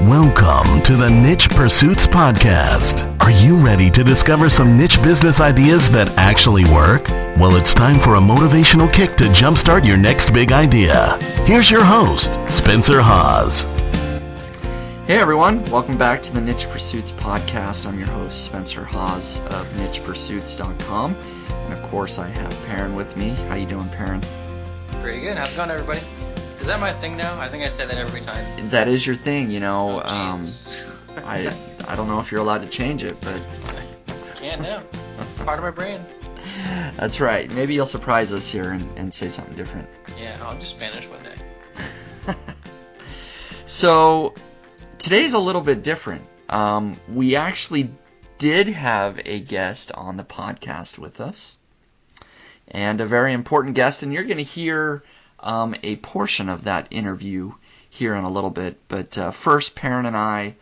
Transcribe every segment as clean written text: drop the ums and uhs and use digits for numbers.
Welcome to the Niche Pursuits Podcast. Are you ready to discover some niche business ideas that actually work? Well, it's time for a motivational kick to jumpstart your next big idea. Here's your host, Spencer Haas. Hey everyone, welcome back to the Niche Pursuits Podcast. I'm your host, Spencer Haas of nichepursuits.com. And of course, I have Perrin with me. How you doing, Perrin? Pretty good. How's it going, everybody? Is that my thing now? I think I say that every time. That is your thing, you know. Oh, I don't know if you're allowed to change it, but... Can't now. Part of my brain. That's right. Maybe you'll surprise us here and say something different. Yeah, I'll just Spanish one day. So, today's a little bit different. We actually did have a guest on the podcast with us. And a very important guest, and you're going to hear... a portion of that interview here in a little bit, but first, Perrin and I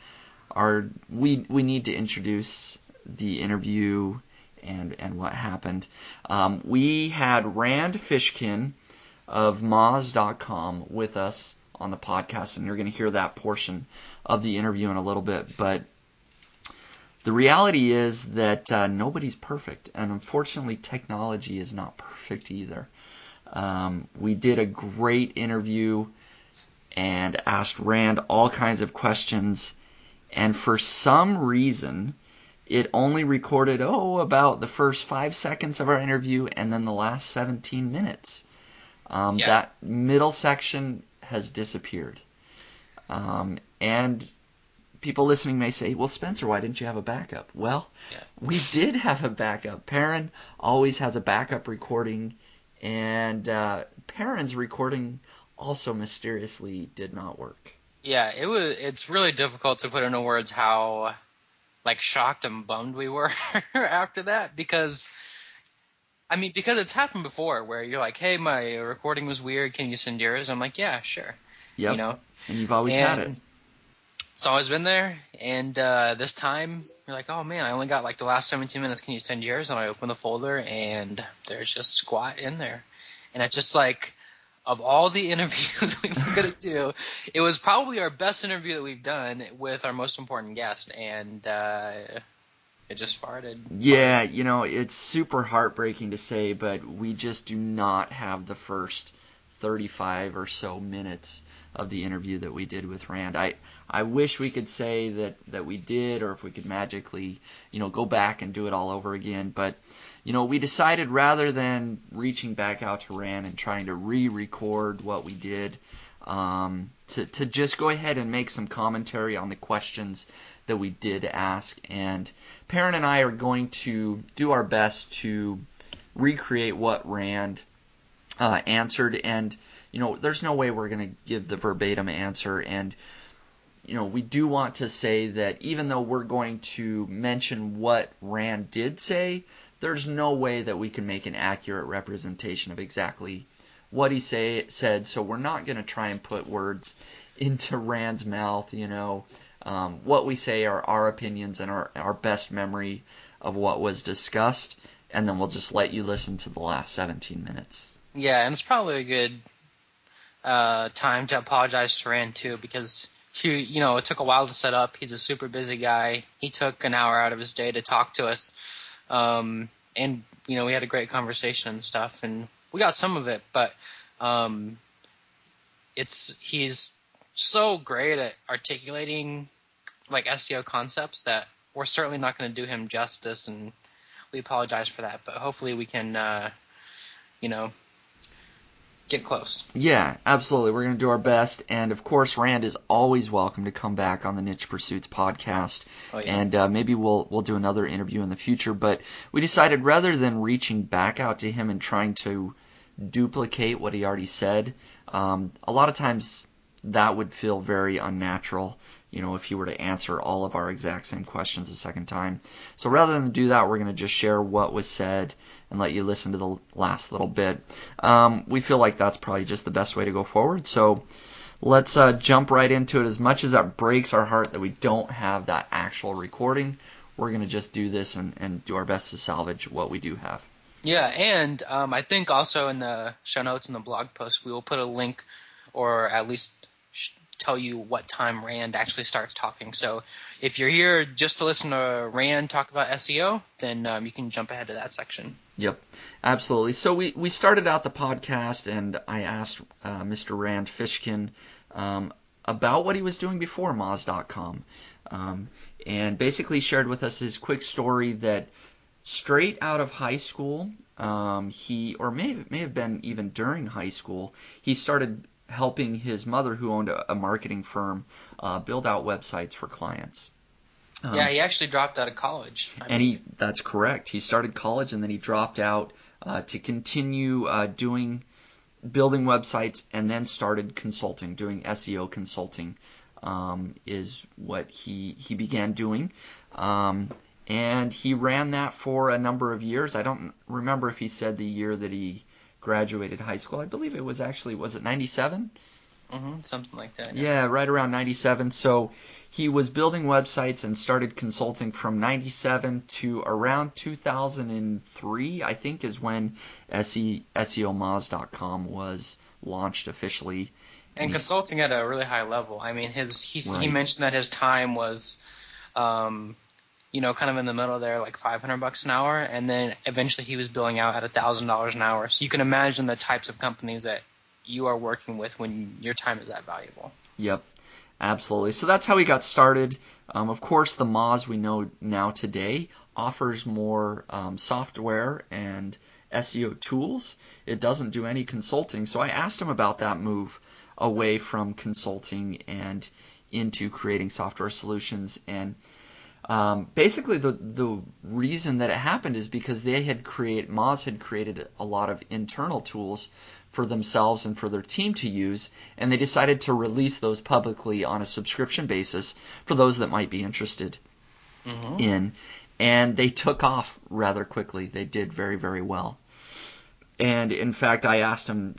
we need to introduce the interview and what happened. We had Rand Fishkin of Moz.com with us on the podcast, and you're going to hear that portion of the interview in a little bit. But the reality is that nobody's perfect, and unfortunately, technology is not perfect either. We did a great interview and asked Rand all kinds of questions, and for some reason, it only recorded, about the first 5 seconds of our interview and then the last 17 minutes. That middle section has disappeared. And people listening may say, well, Spencer, why didn't you have a backup? Well, we did have a backup. Perrin always has a backup recording. And Perrin's recording also mysteriously did not work. Yeah, it's really difficult to put into words how shocked and bummed we were after that because it's happened before where you're like, hey, my recording was weird, can you send yours? I'm like, yeah, sure. Yep. You know? And you've always had it. It's always been there, and this time you're like, oh man, I only got the last 17 minutes, can you send yours? And I open the folder and there's just squat in there. And it's just of all the interviews we were going to do, it was probably our best interview that we've done with our most important guest, and it just farted. Yeah, it's super heartbreaking to say, but we just do not have the first 35 or so minutes of the interview that we did with Rand. I wish we could say that we did, or if we could magically, go back and do it all over again. But, we decided rather than reaching back out to Rand and trying to re-record what we did, to just go ahead and make some commentary on the questions that we did ask. And Perrin and I are going to do our best to recreate what Rand answered, and there's no way we're going to give the verbatim answer, and we do want to say that even though we're going to mention what Rand did say, there's no way that we can make an accurate representation of exactly what he said, so we're not going to try and put words into Rand's mouth. What we say are our opinions and our best memory of what was discussed, and then we'll just let you listen to the last 17 minutes. Yeah, and it's probably a good time to apologize to Rand, too, because it took a while to set up. He's a super busy guy. He took an hour out of his day to talk to us. And, we had a great conversation and stuff, and we got some of it, but he's so great at articulating, SEO concepts that we're certainly not going to do him justice, and we apologize for that, but hopefully we can, get close. Yeah, absolutely. We're going to do our best. And, of course, Rand is always welcome to come back on the Niche Pursuits podcast. Oh, yeah. And maybe we'll do another interview in the future. But we decided rather than reaching back out to him and trying to duplicate what he already said, a lot of times that would feel very unnatural, if he were to answer all of our exact same questions a second time. So rather than do that, we're going to just share what was said and let you listen to the last little bit. We feel like that's probably just the best way to go forward. So let's jump right into it. As much as that breaks our heart that we don't have that actual recording, we're going to just do this and do our best to salvage what we do have. Yeah, and I think also in the show notes in the blog post, we will put a link, or at least tell you what time Rand actually starts talking. So if you're here just to listen to Rand talk about SEO, then you can jump ahead to that section. Yep, absolutely. So we started out the podcast, and I asked Mr. Rand Fishkin about what he was doing before Moz.com, and basically shared with us his quick story that straight out of high school, or may have been even during high school, he started helping his mother, who owned a marketing firm, build out websites for clients. Yeah, he actually dropped out of college. That's correct. He started college and then he dropped out to continue building websites, and then started consulting, doing SEO consulting is what he began doing. And he ran that for a number of years. I don't remember if he said the year that he graduated high school. I believe it was it 97? Something like that. Yeah, right around 97. So he was building websites and started consulting from 97 to around 2003, I think, is when SEOmoz.com was launched officially. And consulting at a really high level. I mean, he mentioned that his time was, kind of in the middle there, like $500 an hour, and then eventually he was billing out at $1,000 an hour. So you can imagine the types of companies that you are working with when your time is that valuable. Yep, absolutely. So that's how he got started. Of course, the Moz we know now today offers more software and SEO tools. It doesn't do any consulting. So I asked him about that move away from consulting and into creating software solutions. And basically the reason that it happened is because Moz had created a lot of internal tools for themselves and for their team to use, and they decided to release those publicly on a subscription basis for those that might be interested in. And they took off rather quickly. They did very, very well. And in fact, I asked him,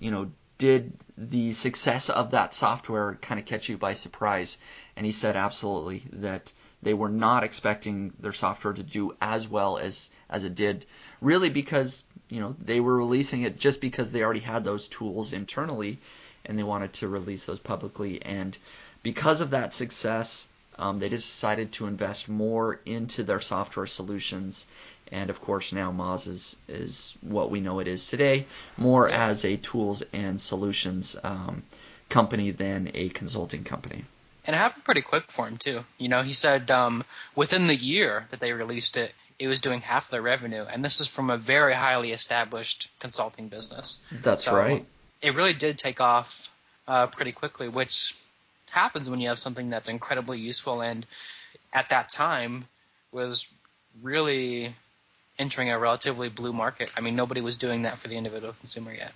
did the success of that software kind of catch you by surprise? And he said absolutely, that they were not expecting their software to do as well as it did, really because they were releasing it just because they already had those tools internally, and they wanted to release those publicly. And because of that success, they decided to invest more into their software solutions. And of course, now Moz is what we know it is today, more as a tools and solutions company than a consulting company. And it happened pretty quick for him, too. He said within the year that they released it, it was doing half their revenue. And this is from a very highly established consulting business. That's right. It really did take off pretty quickly, which happens when you have something that's incredibly useful and at that time was really entering a relatively blue market. I mean, nobody was doing that for the individual consumer yet.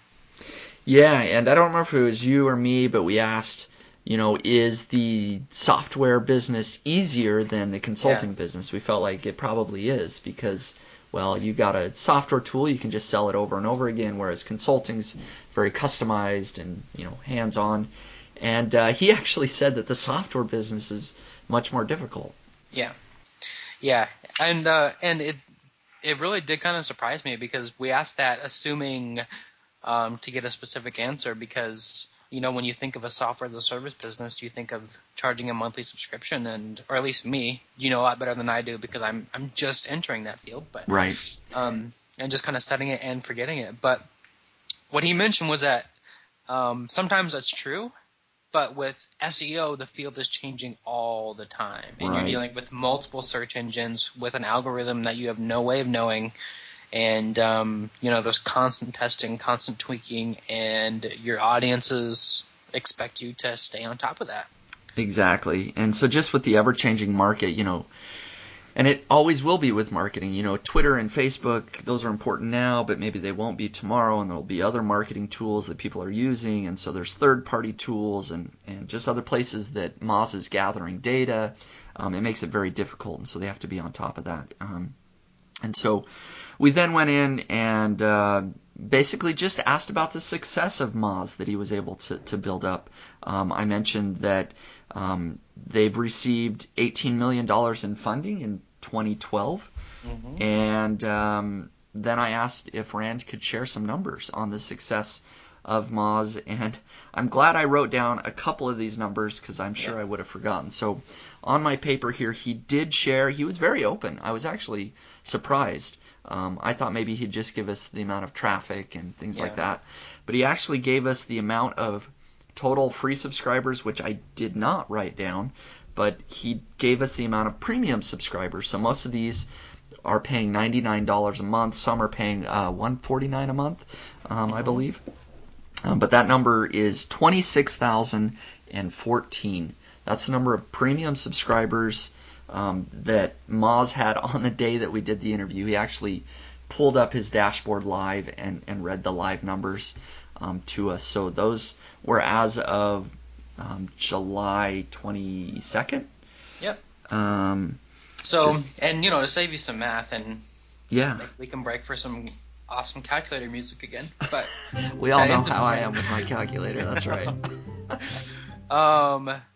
Yeah, and I don't remember if it was you or me, but we asked, is the software business easier than the consulting business? We felt like it probably is because, well, you got a software tool, you can just sell it over and over again, whereas consulting's very customized and, hands-on. And he actually said that the software business is much more difficult. Yeah, and it really did kind of surprise me because we asked that assuming to get a specific answer because when you think of a software as a service business, you think of charging a monthly subscription, or at least me, a lot better than I do because I'm just entering that field, but right, and just kind of setting it and forgetting it. But what he mentioned was that sometimes that's true. But with SEO, the field is changing all the time. And you're dealing with multiple search engines with an algorithm that you have no way of knowing. And, there's constant testing, constant tweaking, and your audiences expect you to stay on top of that. Exactly. And so just with the ever-changing market, and it always will be with marketing. Twitter and Facebook, those are important now, but maybe they won't be tomorrow, and there'll be other marketing tools that people are using, and so there's third-party tools and just other places that Moz is gathering data. It makes it very difficult, and so they have to be on top of that. And so we then went in and basically just asked about the success of Moz that he was able to build up. I mentioned that they've received $18 million in funding in 2012, and then I asked if Rand could share some numbers on the success of Moz, and I'm glad I wrote down a couple of these numbers because I'm sure I would have forgotten. So on my paper here, he did share. He was very open. I was actually surprised. I thought maybe he'd just give us the amount of traffic and things like that, but he actually gave us the amount of total free subscribers, which I did not write down, but he gave us the amount of premium subscribers. So most of these are paying $99 a month. Some are paying $149 a month, I believe. But that number is 26,014. That's the number of premium subscribers that Moz had on the day that we did the interview. He actually pulled up his dashboard live and read the live numbers to us. So those were as of July 22nd. Yep. And to save you some math, and we can break for some awesome calculator music again. But we all know how I am with my calculator. That's right.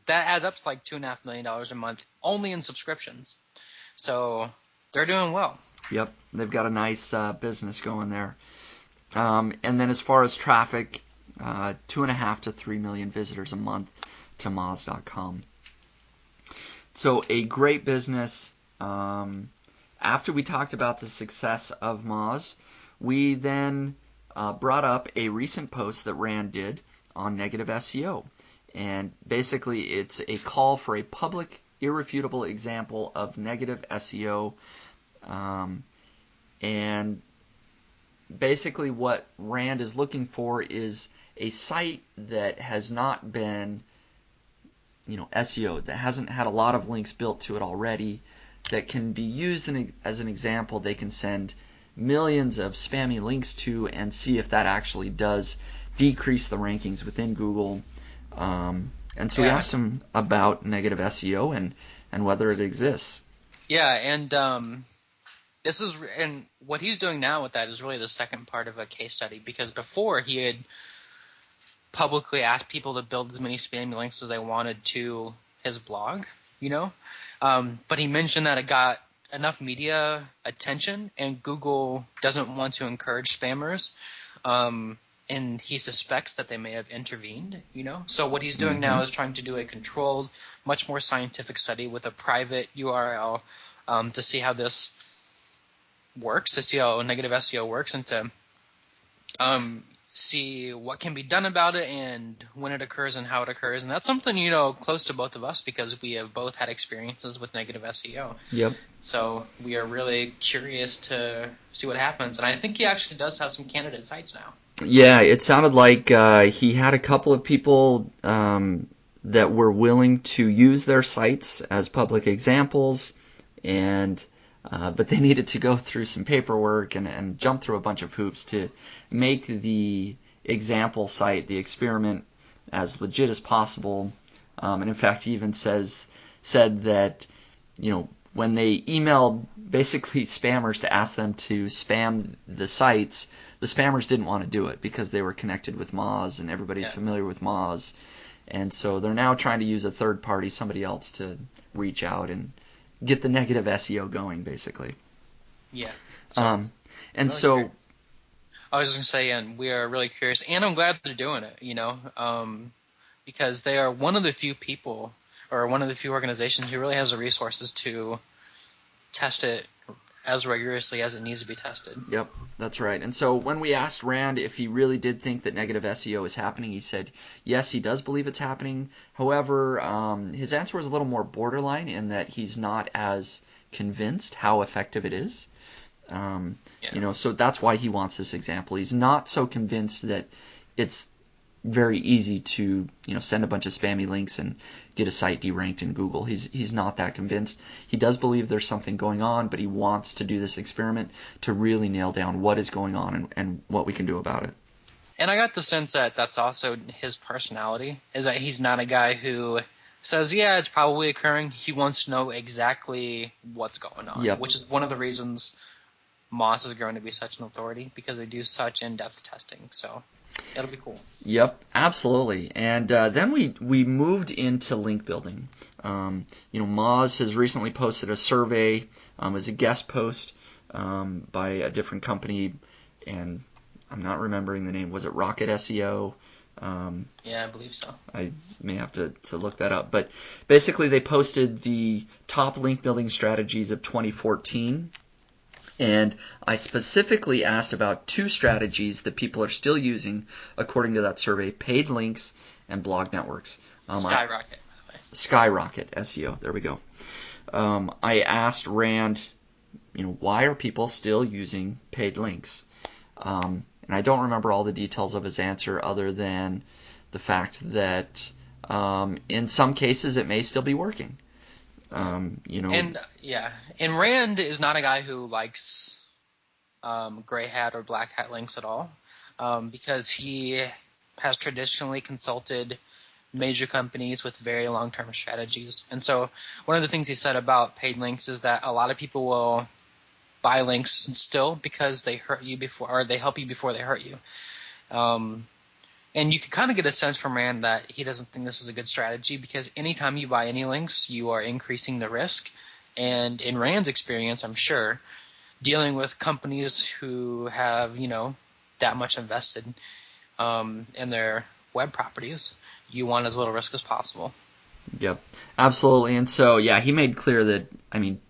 That adds up to like $2.5 million a month only in subscriptions. So they're doing well. Yep, they've got a nice business going there. And then as far as traffic, 2.5 to 3 million visitors a month to Moz.com. So a great business. After we talked about the success of Moz, we then brought up a recent post that Rand did on negative SEO. And basically it's a call for a public, irrefutable example of negative SEO. And basically what Rand is looking for is a site that has not been SEO'd, that hasn't had a lot of links built to it already, that can be used as an example. They can send millions of spammy links to and see if that actually does decrease the rankings within Google. And so we asked him about negative SEO and whether it exists. Yeah, and what he's doing now with that is really the second part of a case study, because before he had publicly asked people to build as many spammy links as they wanted to his blog, but he mentioned that it got enough media attention and Google doesn't want to encourage spammers, and he suspects that they may have intervened, So what he's doing now is trying to do a controlled, much more scientific study with a private URL to see how this works, to see how negative SEO works, and to see what can be done about it and when it occurs and how it occurs. And that's something, close to both of us because we have both had experiences with negative SEO. Yep. So we are really curious to see what happens. And I think he actually does have some candidate sites now. Yeah, it sounded like he had a couple of people that were willing to use their sites as public examples, and but they needed to go through some paperwork and jump through a bunch of hoops to make the example site, the experiment, as legit as possible. And in fact, he even said that when they emailed basically spammers to ask them to spam the sites, the spammers didn't want to do it because they were connected with Moz and everybody's familiar with Moz. And so they're now trying to use a third party, somebody else, to reach out and get the negative SEO going, basically. Yeah. I was just going to say, and we are really curious, and I'm glad they're doing it, because they are one of the few people or one of the few organizations who really has the resources to test it as rigorously as it needs to be tested. Yep, that's right. And so when we asked Rand if he really did think that negative SEO is happening, he said yes, he does believe it's happening. However, his answer was a little more borderline in that he's not as convinced how effective it is. So that's why he wants this example. He's not so convinced that it's very easy to send a bunch of spammy links and get a site deranked in Google. He's not that convinced. He does believe there's something going on, but he wants to do this experiment to really nail down what is going on and what we can do about it. And I got the sense that that's also his personality, is that he's not a guy who says, yeah, it's probably occurring. He wants to know exactly what's going on, which is one of the reasons Moz is going to be such an authority, because they do such in-depth testing. So it'll be cool. Yep, absolutely. And then we moved into link building. Moz has recently posted a survey as a guest post by a different company, and I'm not remembering the name. Was it Rocket SEO? Yeah, I believe so. I may have to look that up. But basically, they posted the top link building strategies of 2014. And I specifically asked about 2 strategies that people are still using according to that survey: paid links and blog networks. Skyrocket, by the way. Skyrocket SEO. There we go. I asked Rand, why are people still using paid links? And I don't remember all the details of his answer other than the fact that in some cases it may still be working. And Rand is not a guy who likes gray hat or black hat links at all, because he has traditionally consulted major companies with very long-term strategies. And so one of the things he said about paid links is that a lot of people will buy links still because they hurt you before, or they help you before they hurt you. And you can kind of get a sense from Rand that he doesn't think this is a good strategy, because anytime you buy any links, you are increasing the risk. And in Rand's experience, I'm sure, dealing with companies who have, that much invested in their web properties, you want as little risk as possible. Yep, absolutely. And so, yeah, he made clear that,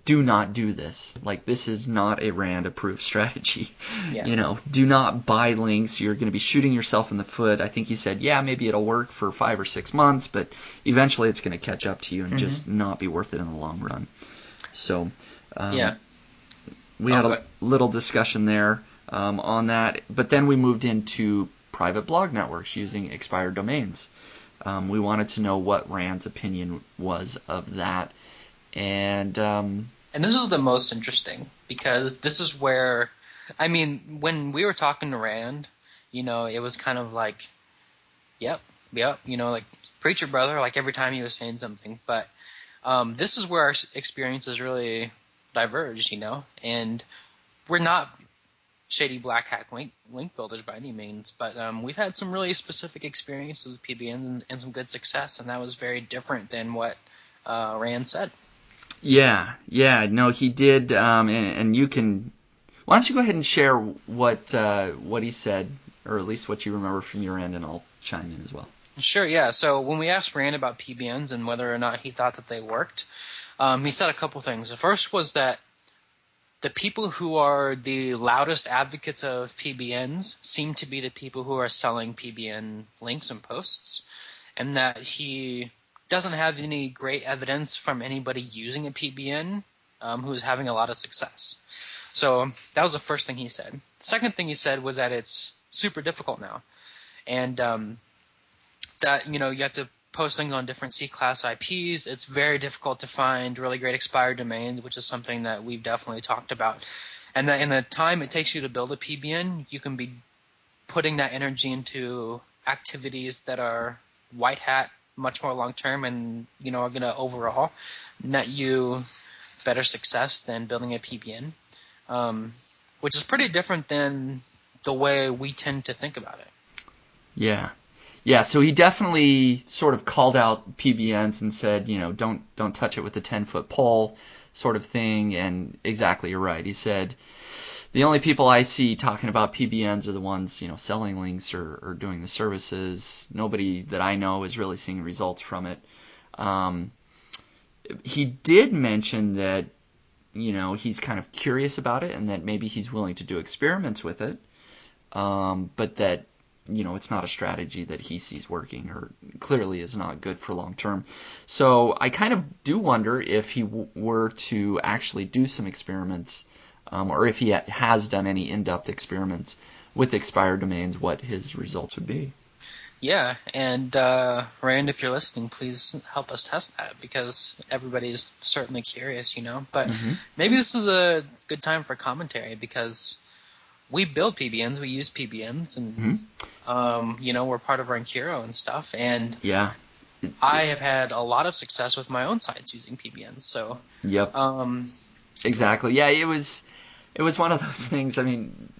do not do this. Like, this is not a Rand-approved strategy. Yeah. Do not buy links. You're going to be shooting yourself in the foot. I think he said, yeah, maybe it'll work for 5 or 6 months, but eventually it's going to catch up to you and just not be worth it in the long run. So, we had a little discussion there on that. But then we moved into private blog networks using expired domains. We wanted to know what Rand's opinion was of that. And this is the most interesting, because this is where, when we were talking to Rand, it was kind of like, yep, like preacher brother, like every time he was saying something. But this is where our experiences really diverged, and we're not shady black hat link builders by any means, but we've had some really specific experiences with PBNs and some good success, and that was very different than what Rand said. Yeah, no, he did, and you can. Why don't you go ahead and share what he said, or at least what you remember from your end, and I'll chime in as well. Sure, yeah. So when we asked Rand about PBNs and whether or not he thought that they worked, he said a couple things. The first was that the people who are the loudest advocates of PBNs seem to be the people who are selling PBN links and posts, and that he doesn't have any great evidence from anybody using a PBN who's having a lot of success. So that was the first thing he said. The second thing he said was that it's super difficult now, and that you have to post things on different C-class IPs. It's very difficult to find really great expired domains, which is something that we've definitely talked about. And that in the time it takes you to build a PBN, you can be putting that energy into activities that are white hat, much more long term, and are going to overall net you better success than building a PBN, which is pretty different than the way we tend to think about it. Yeah, so he definitely sort of called out PBNs and said, don't touch it with a 10-foot pole sort of thing, and exactly, you're right. He said, the only people I see talking about PBNs are the ones, selling links or doing the services. Nobody that I know is really seeing results from it. He did mention that, he's kind of curious about it and that maybe he's willing to do experiments with it, but that it's not a strategy that he sees working, or clearly is not good for long term. So I kind of do wonder if he were to actually do some experiments, or if he has done any in-depth experiments with expired domains, what his results would be. Yeah, and Rand, if you're listening, please help us test that, because everybody's certainly curious, But maybe this is a good time for commentary, because we build PBNs, we use PBNs, and we're part of Rankuro and stuff. And yeah, I have had a lot of success with my own sites using PBNs. So yep, exactly. Yeah, it was one of those things.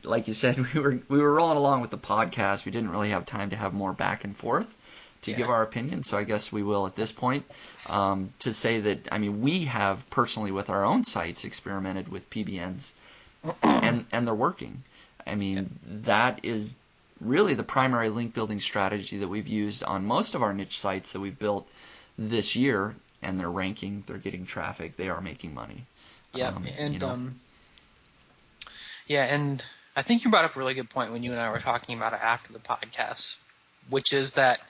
Like you said, we were rolling along with the podcast. We didn't really have time to have more back and forth to give our opinion. So I guess we will at this point to say that we have personally with our own sites experimented with PBNs. and they're working. I mean, that is really the primary link building strategy that we've used on most of our niche sites that we've built this year, and they're ranking, they're getting traffic, they are making money. Yeah, and I think you brought up a really good point when you and I were talking about it after the podcast, which is that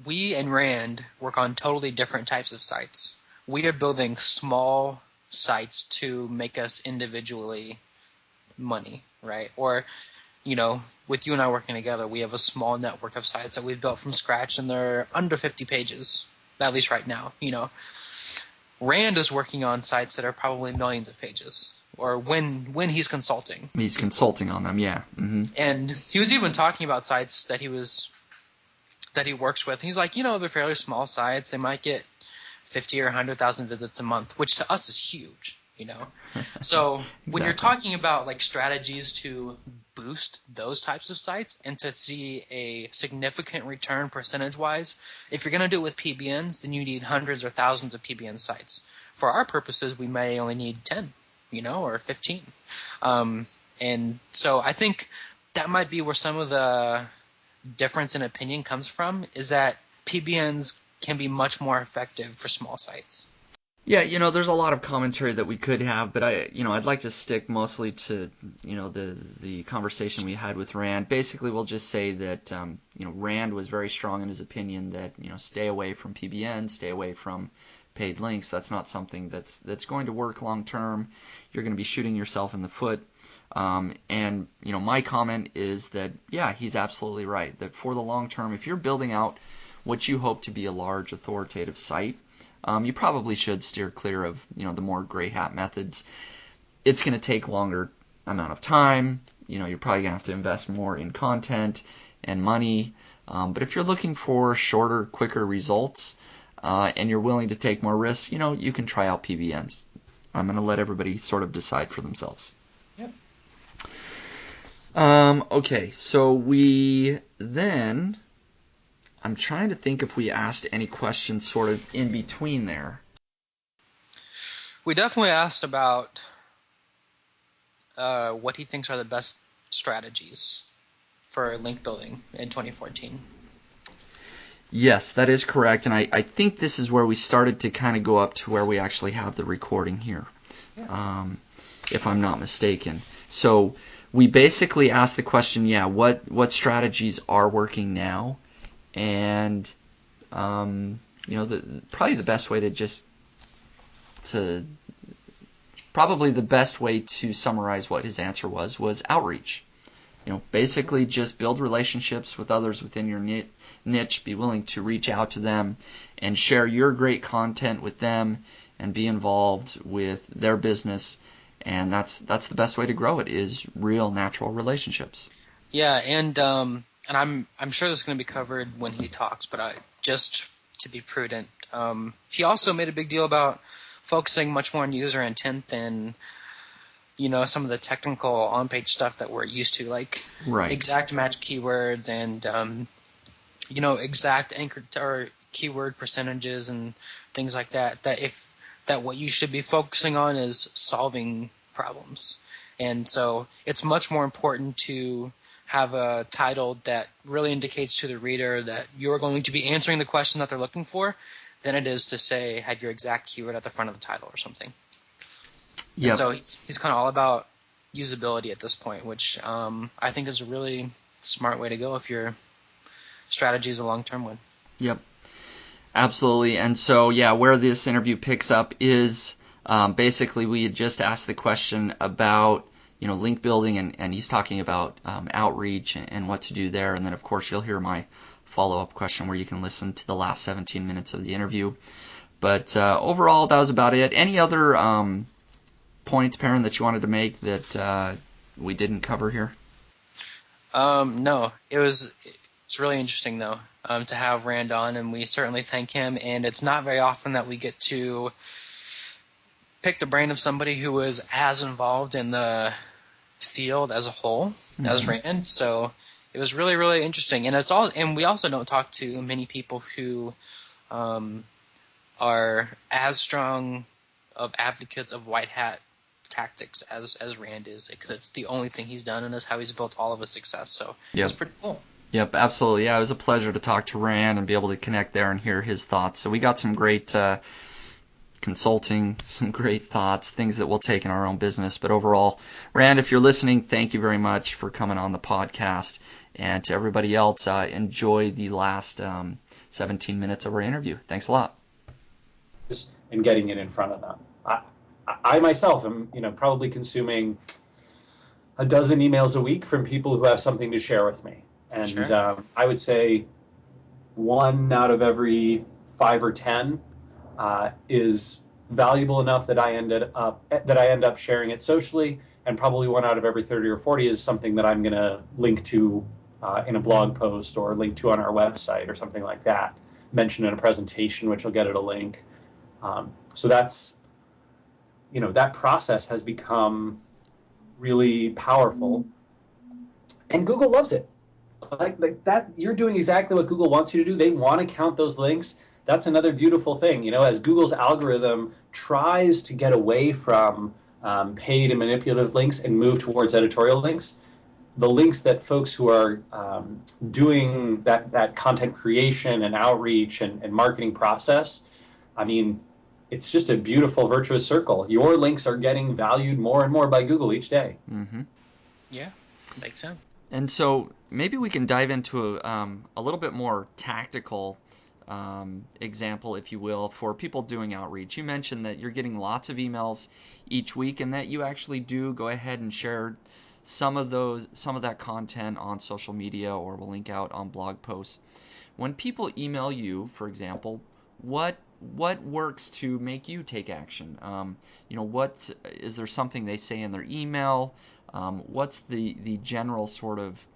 we and Rand work on totally different types of sites. We are building small sites to make us individually money, right? Or, with you and I working together, we have a small network of sites that we've built from scratch, and they're under 50 pages, at least right now. Rand is working on sites that are probably millions of pages, or when he's consulting. He's consulting on them, yeah. Mm-hmm. And he was even talking about sites that he works with. He's like, they're fairly small sites. They might get 50 or 100,000 visits a month, which to us is huge, So Exactly. When you're talking about like strategies to boost those types of sites and to see a significant return percentage-wise, if you're going to do it with PBNs, then you need hundreds or thousands of PBN sites. For our purposes, we may only need 10, or 15. And so I think that might be where some of the difference in opinion comes from, is that PBNs can be much more effective for small sites. Yeah, there's a lot of commentary that we could have, but I'd like to stick mostly to, the conversation we had with Rand. Basically, we'll just say that, Rand was very strong in his opinion that, stay away from PBN, stay away from paid links. That's not something that's going to work long term. You're going to be shooting yourself in the foot. And my comment is that, yeah, he's absolutely right. That for the long term, if you're building out what you hope to be a large authoritative site, you probably should steer clear of the more gray hat methods. It's going to take longer amount of time. You're probably going to have to invest more in content and money. But if you're looking for shorter, quicker results, and you're willing to take more risks, you can try out PBNs. I'm going to let everybody sort of decide for themselves. Yep. Okay, so I'm trying to think if we asked any questions sort of in between there. We definitely asked about what he thinks are the best strategies for link building in 2014. Yes, that is correct, and I think this is where we started to kind of go up to where we actually have the recording here, if I'm not mistaken. So we basically asked the question, what strategies are working now? And probably the best way to summarize what his answer was outreach. Basically just build relationships with others within your niche, be willing to reach out to them and share your great content with them and be involved with their business, and that's the best way to grow it, is real natural relationships. Yeah, and I'm sure this is going to be covered when he talks, but just to be prudent, he also made a big deal about focusing much more on user intent than some of the technical on-page stuff that we're used to, like exact match keywords and exact anchor or keyword percentages and things like that. That what you should be focusing on is solving problems, and so it's much more important to have a title that really indicates to the reader that you're going to be answering the question that they're looking for than it is to say have your exact keyword at the front of the title or something. Yeah. So he's kind of all about usability at this point, which I think is a really smart way to go if your strategy is a long-term one. Yep, absolutely. And so, where this interview picks up is basically we had just asked the question about link building, and he's talking about outreach and what to do there. And then, of course, you'll hear my follow-up question where you can listen to the last 17 minutes of the interview. But overall, that was about it. Any other points, Perrin, that you wanted to make that we didn't cover here? No. It's really interesting, though, to have Rand on, and we certainly thank him. And it's not very often that we get to pick the brain of somebody who was as involved in the field as a whole as Rand. So it was really, really interesting. And we also don't talk to many people who are as strong of advocates of white hat tactics as Rand is, because it's the only thing he's done, and is how he's built all of his success. So it's pretty cool. Yep, absolutely. Yeah, it was a pleasure to talk to Rand and be able to connect there and hear his thoughts. So we got some great consulting, some great thoughts, things that we'll take in our own business. But overall, Rand, if you're listening, thank you very much for coming on the podcast. And to everybody else, enjoy the last 17 minutes of our interview. Thanks a lot. And getting it in front of them. I myself am, probably consuming a dozen emails a week from people who have something to share with me. And sure. I would say 1 out of every 5 or 10 is valuable enough that I end up sharing it socially, and probably 1 out of every 30 or 40 is something that I'm going to link to in a blog post or link to on our website or something like that, mention in a presentation, which will get it a link. So that's, that process has become really powerful, and Google loves it. Like that, you're doing exactly what Google wants you to do. They want to count those links. That's another beautiful thing. As Google's algorithm tries to get away from paid and manipulative links and move towards editorial links, the links that folks who are doing that content creation and outreach and marketing process, it's just a beautiful virtuous circle. Your links are getting valued more and more by Google each day. Mm-hmm. Yeah, makes sense. And so maybe we can dive into a little bit more tactical example, if you will, for people doing outreach. You mentioned that you're getting lots of emails each week, and that you actually do go ahead and share some of that content on social media, or will link out on blog posts. When people email you, for example, what works to make you take action? What is there something they say in their email? What's the general sort of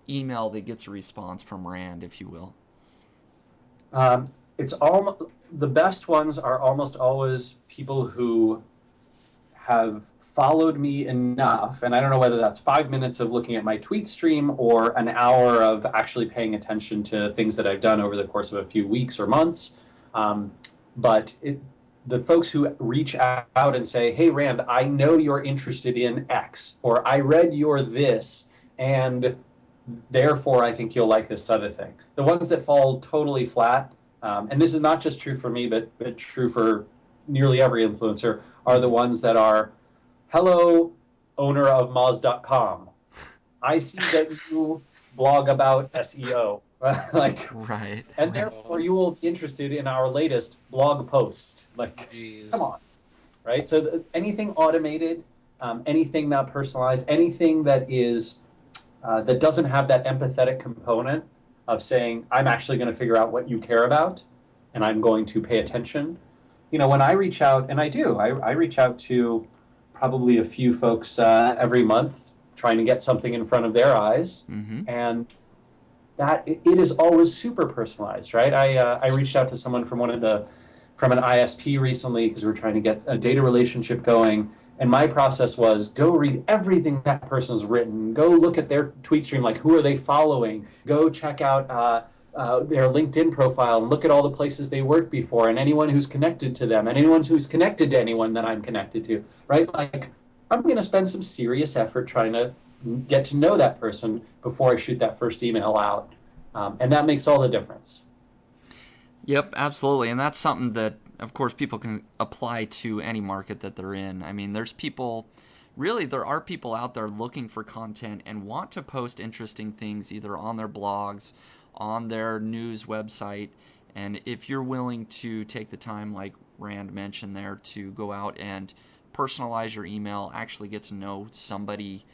email that gets a response from Rand, if you will? It's all the best ones are almost always people who have followed me enough, and I don't know whether that's 5 minutes of looking at my tweet stream or an hour of actually paying attention to things that I've done over the course of a few weeks or months. But the folks who reach out and say, hey, Rand, I know you're interested in X, or I read your this, and therefore I think you'll like this other thing. The ones that fall totally flat, and this is not just true for me, but true for nearly every influencer, are the ones that are, hello, owner of Moz.com. I see that you blog about SEO. Right. And therefore you will be interested in our latest blog post. Jeez. Come on, right? So anything automated, anything not personalized, anything that is that doesn't have that empathetic component of saying, I'm actually going to figure out what you care about, and I'm going to pay attention. When I reach out, and I do, I reach out to probably a few folks every month, trying to get something in front of their eyes, mm-hmm. and that it is always super personalized, right? I reached out to someone from an ISP recently because we were trying to get a data relationship going, and my process was go read everything that person's written, go look at their tweet stream, like who are they following, go check out their LinkedIn profile and look at all the places they worked before and anyone who's connected to them and anyone who's connected to anyone that I'm connected to, right? Like, I'm going to spend some serious effort trying to get to know that person before I shoot that first email out. And that makes all the difference. Yep, absolutely. And that's something that, of course, people can apply to any market that they're in. There are people out there looking for content and want to post interesting things either on their blogs, on their news website. And if you're willing to take the time, like Rand mentioned there, to go out and personalize your email, actually get to know somebody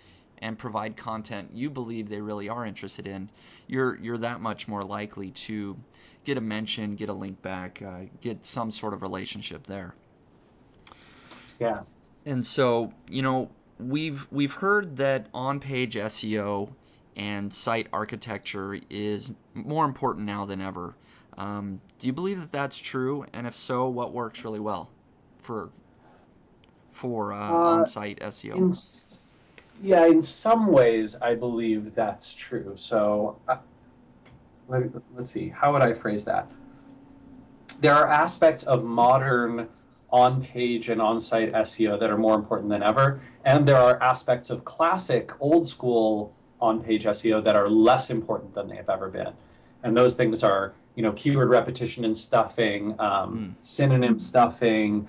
and provide content you believe they really are interested in, you're that much more likely to get a mention, get a link back, get some sort of relationship there. Yeah. And so, we've heard that on-page SEO and site architecture is more important now than ever. Do you believe that that's true? And if so, what works really well for on-site SEO? In some ways, I believe that's true. So let's see. How would I phrase that? There are aspects of modern on-page and on-site SEO that are more important than ever, and there are aspects of classic, old-school on-page SEO that are less important than they have ever been. And those things are, keyword repetition and stuffing, synonym stuffing,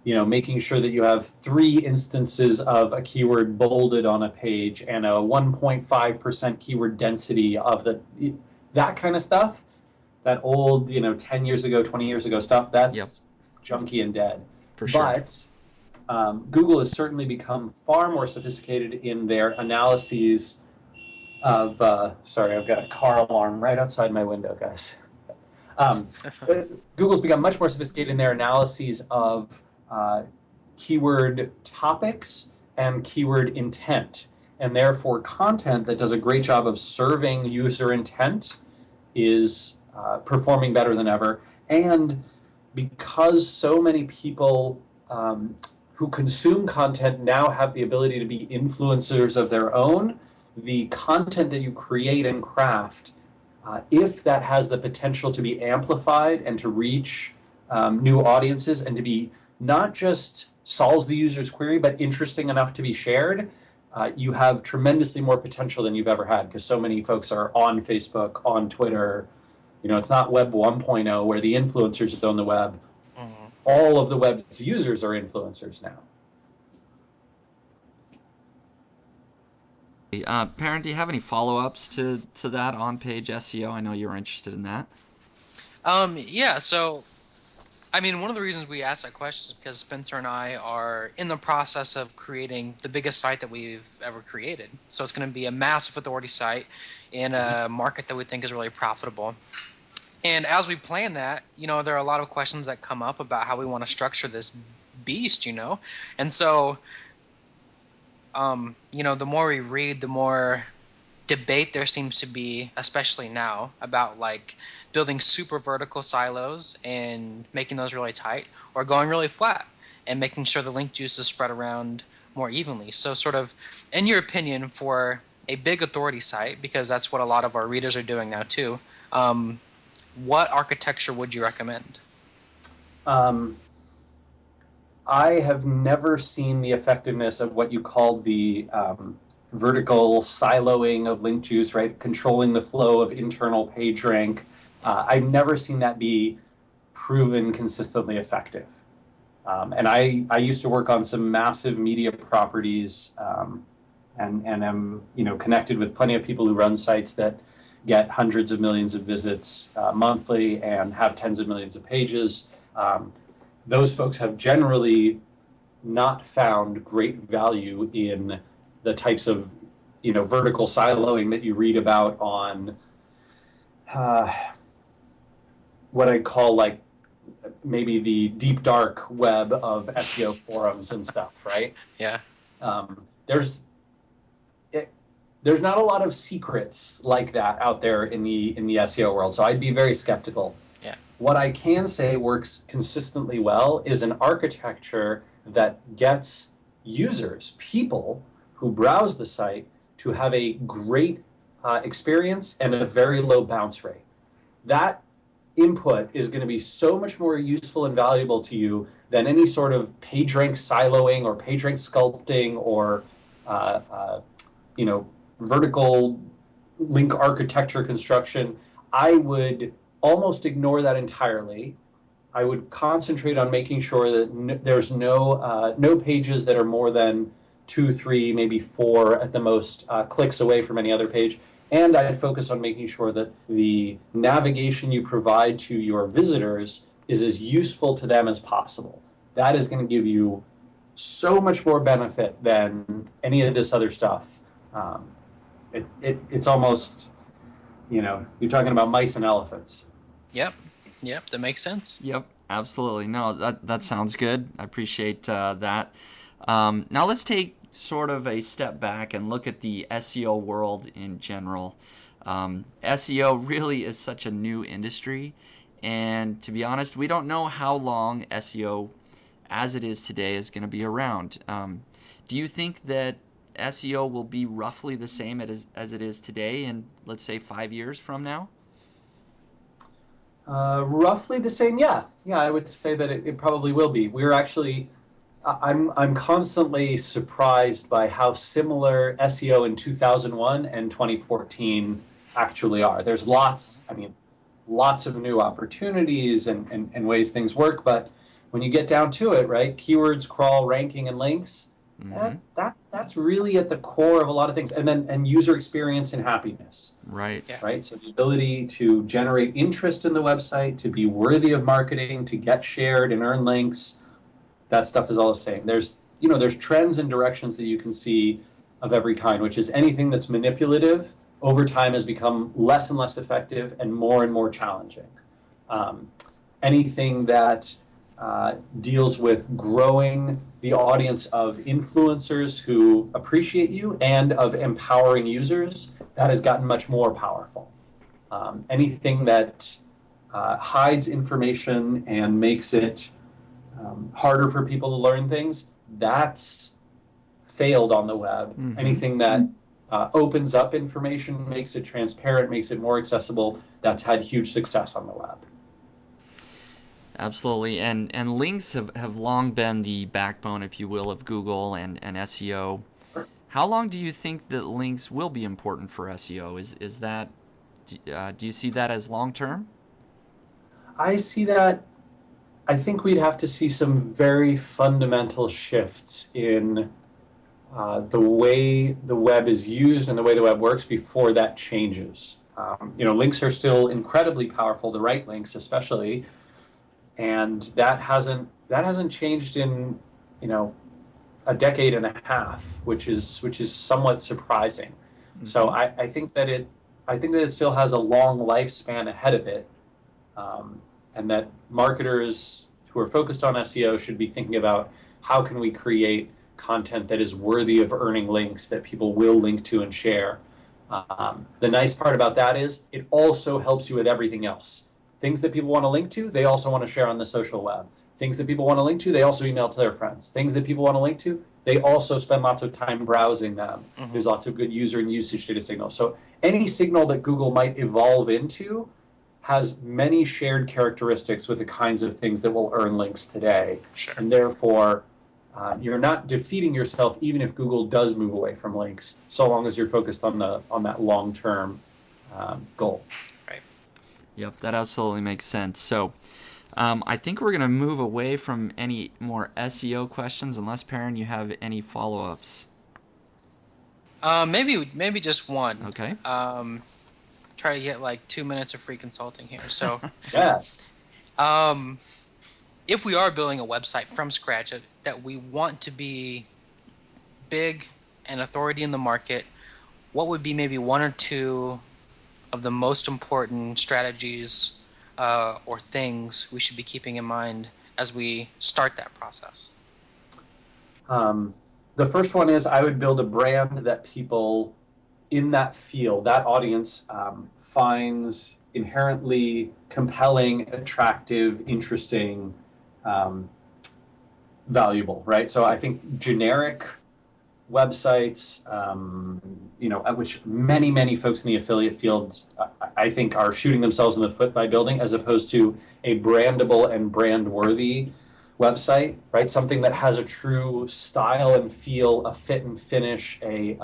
making sure that you have 3 instances of a keyword bolded on a page and a 1.5% keyword density of that kind of stuff. That old, 10 years ago, 20 years ago stuff, that's junky and dead. For sure. But Google has certainly become far more sophisticated in their analyses of, sorry, I've got a car alarm right outside my window, guys. Google's become much more sophisticated in their analyses of keyword topics and keyword intent. And therefore, content that does a great job of serving user intent is performing better than ever. And because so many people who consume content now have the ability to be influencers of their own, the content that you create and craft, if that has the potential to be amplified and to reach new audiences and to be not just solves the user's query, but interesting enough to be shared, you have tremendously more potential than you've ever had, because so many folks are on Facebook, on Twitter. It's not Web 1.0 where the influencers own the web. All of the web's users are influencers now. Perrin, do you have any follow-ups to that on-page SEO? I know you were interested in that. Yeah, so, one of the reasons we asked that question is because Spencer and I are in the process of creating the biggest site that we've ever created. So it's going to be a massive authority site in a market that we think is really profitable. And as we plan that, there are a lot of questions that come up about how we want to structure this beast, And so, the more we read, the more debate there seems to be, especially now, about building super vertical silos and making those really tight, or going really flat and making sure the link juice is spread around more evenly. So sort of, in your opinion, for a big authority site, because that's what a lot of our readers are doing now too, what architecture would you recommend? I have never seen the effectiveness of what you call the vertical siloing of link juice, right? Controlling the flow of internal page rank. I've never seen that be proven consistently effective. And I used to work on some massive media properties, and am connected with plenty of people who run sites that get hundreds of millions of visits monthly and have tens of millions of pages. Those folks have generally not found great value in the types of vertical siloing that you read about on what I call maybe the deep dark web of SEO forums and stuff, right? Yeah. There's not a lot of secrets like that out there in the SEO world, so I'd be very skeptical. Yeah. What I can say works consistently well is an architecture that gets users, people who browse the site, to have a great experience and a very low bounce rate. That input is going to be so much more useful and valuable to you than any sort of PageRank siloing or PageRank sculpting or vertical link architecture construction. I would almost ignore that entirely. I would concentrate on making sure that there's no pages that are more than 2, 3, maybe 4 at the most clicks away from any other page. And I'd focus on making sure that the navigation you provide to your visitors is as useful to them as possible. That is going to give you so much more benefit than any of this other stuff. It's almost, you're talking about mice and elephants. Yep, that makes sense. Yep, absolutely. No, that sounds good. I appreciate that. Now let's take sort of a step back and look at the SEO world in general. SEO really is such a new industry, and to be honest, we don't know how long SEO as it is today is going to be around. Do you think that SEO will be roughly the same as it is today in, let's say, 5 years from now? Roughly the same, yeah. Yeah, I would say that it probably will be. We're actually, I'm constantly surprised by how similar SEO in 2001 and 2014 actually are. There's lots of new opportunities and ways things work, but when you get down to it, right, keywords, crawl, ranking, and links, that's really at the core of a lot of things. And user experience and happiness. Right. Yeah. Right. So the ability to generate interest in the website, to be worthy of marketing, to get shared and earn links, that stuff is all the same. There's trends and directions that you can see of every kind, which is anything that's manipulative over time has become less and less effective and more challenging. Anything that deals with growing the audience of influencers who appreciate you and of empowering users, that has gotten much more powerful. Anything that hides information and makes it harder for people to learn things, that's failed on the web. Mm-hmm. Anything that opens up information, makes it transparent, makes it more accessible, that's had huge success on the web. Absolutely, and links have long been the backbone, if you will, of Google and SEO. Sure. How long do you think that links will be important for SEO? Is that do you see that as long term? I see that. I think we'd have to see some very fundamental shifts in the way the web is used and the way the web works before that changes. Links are still incredibly powerful, the right links especially, and that hasn't changed in a decade and a half, which is somewhat surprising. Mm-hmm. So I think that it still has a long lifespan ahead of it, and that marketers who are focused on SEO should be thinking about how can we create content that is worthy of earning links that people will link to and share. The nice part about that is it also helps you with everything else. Things that people want to link to, they also want to share on the social web. Things that people want to link to, they also email to their friends. Things that people want to link to, they also spend lots of time browsing them. Mm-hmm. There's lots of good user and usage data signals. So any signal that Google might evolve into has many shared characteristics with the kinds of things that will earn links today. Sure. And therefore, you're not defeating yourself even if Google does move away from links, so long as you're focused on that long-term goal. Right. Yep, that absolutely makes sense. So I think we're going to move away from any more SEO questions, unless, Perrin, you have any follow-ups. Maybe just one. Okay. Try to get like 2 minutes of free consulting here. So, yeah. If we are building a website from scratch that we want to be big and authority in the market, what would be maybe one or two of the most important strategies or things we should be keeping in mind as we start that process? The first one is I would build a brand that people in that field, that audience, finds inherently compelling, attractive, interesting, valuable, right? So I think generic websites, at which many folks in the affiliate field, I think, are shooting themselves in the foot by building, as opposed to a brandable and brand-worthy website, right? Something that has a true style and feel, a fit and finish, a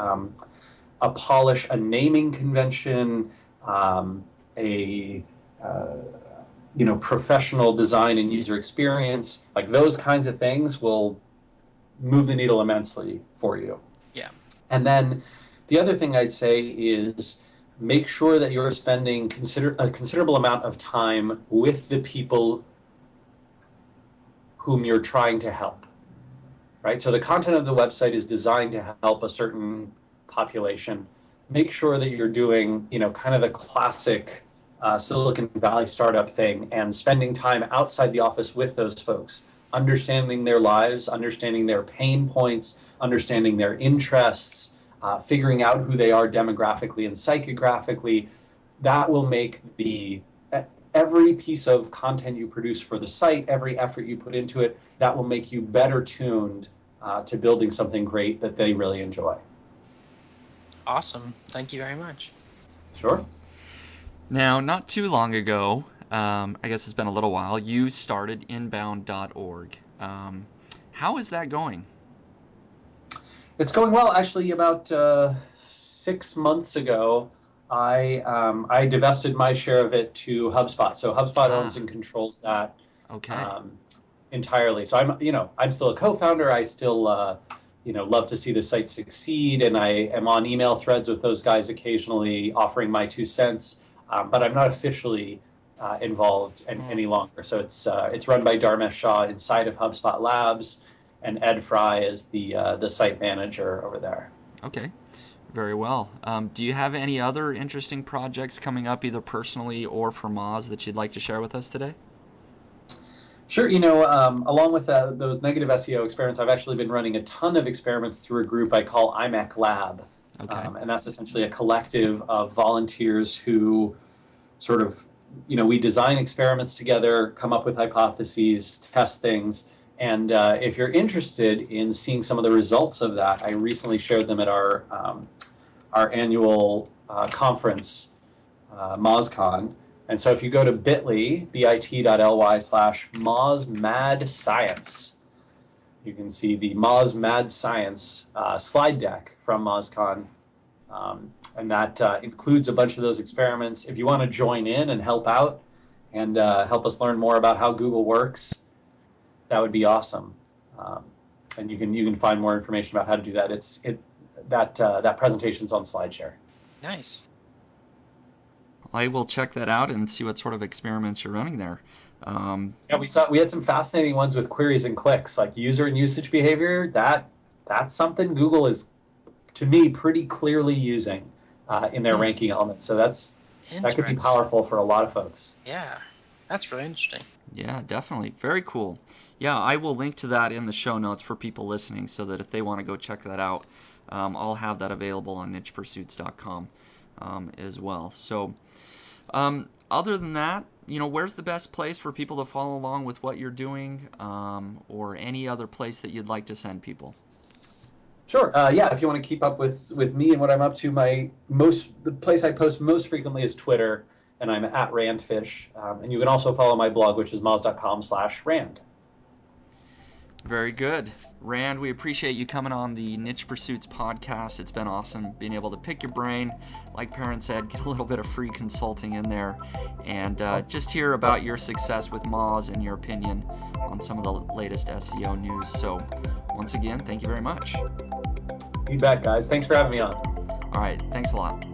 polish, a naming convention, professional design and user experience. Like those kinds of things will move the needle immensely for you. Yeah. And then the other thing I'd say is make sure that you're spending a considerable amount of time with the people whom you're trying to help, right? So the content of the website is designed to help a certain population. Make sure that you're doing, kind of the classic Silicon Valley startup thing and spending time outside the office with those folks, understanding their lives, understanding their pain points, understanding their interests, figuring out who they are demographically and psychographically. That will make every piece of content you produce for the site, every effort you put into it, that will make you better tuned to building something great that they really enjoy. Awesome. Thank you very much. Sure. Now, not too long ago, I guess it's been a little while. You started inbound.org. How is that going? It's going well. Actually, about 6 months ago, I divested my share of it to HubSpot. So HubSpot owns and controls that entirely. So I'm still a co-founder. I still love to see the site succeed, and I am on email threads with those guys occasionally, offering my 2 cents. But I'm not officially involved any longer. So it's run by Dharmesh Shah inside of HubSpot Labs, and Ed Fry is the site manager over there. Okay, very well. Do you have any other interesting projects coming up, either personally or for Moz, that you'd like to share with us today? Sure. Along with those negative SEO experiments, I've actually been running a ton of experiments through a group I call IMAC Lab. Okay. And that's essentially a collective of volunteers who sort of, we design experiments together, come up with hypotheses, test things. And if you're interested in seeing some of the results of that, I recently shared them at our annual conference, MozCon. And so if you go to bit.ly/MozMadScience, you can see the Moz Mad Science slide deck from MozCon. And that includes a bunch of those experiments. If you want to join in and help out and help us learn more about how Google works, that would be awesome. And you can find more information about how to do that. That presentation's on SlideShare. Nice. I will check that out and see what sort of experiments you're running there. We had some fascinating ones with queries and clicks, like user and usage behavior. That's something Google is, to me, pretty clearly using in their ranking elements. So that could be powerful for a lot of folks. Yeah, that's really interesting. Yeah, definitely. Very cool. Yeah, I will link to that in the show notes for people listening, so that if they want to go check that out, I'll have that available on nichepursuits.com as well. So other than that, where's the best place for people to follow along with what you're doing, or any other place that you'd like to send people? Sure. If you want to keep up with me and what I'm up to, the place I post most frequently is Twitter, and I'm at Randfish. And you can also follow my blog, which is moz.com/Rand. Very good. Rand, we appreciate you coming on the Niche Pursuits podcast. It's been awesome being able to pick your brain. Like Perrin said, get a little bit of free consulting in there, and just hear about your success with Moz and your opinion on some of the latest SEO news. So once again, thank you very much. You bet, guys. Thanks for having me on. All right. Thanks a lot.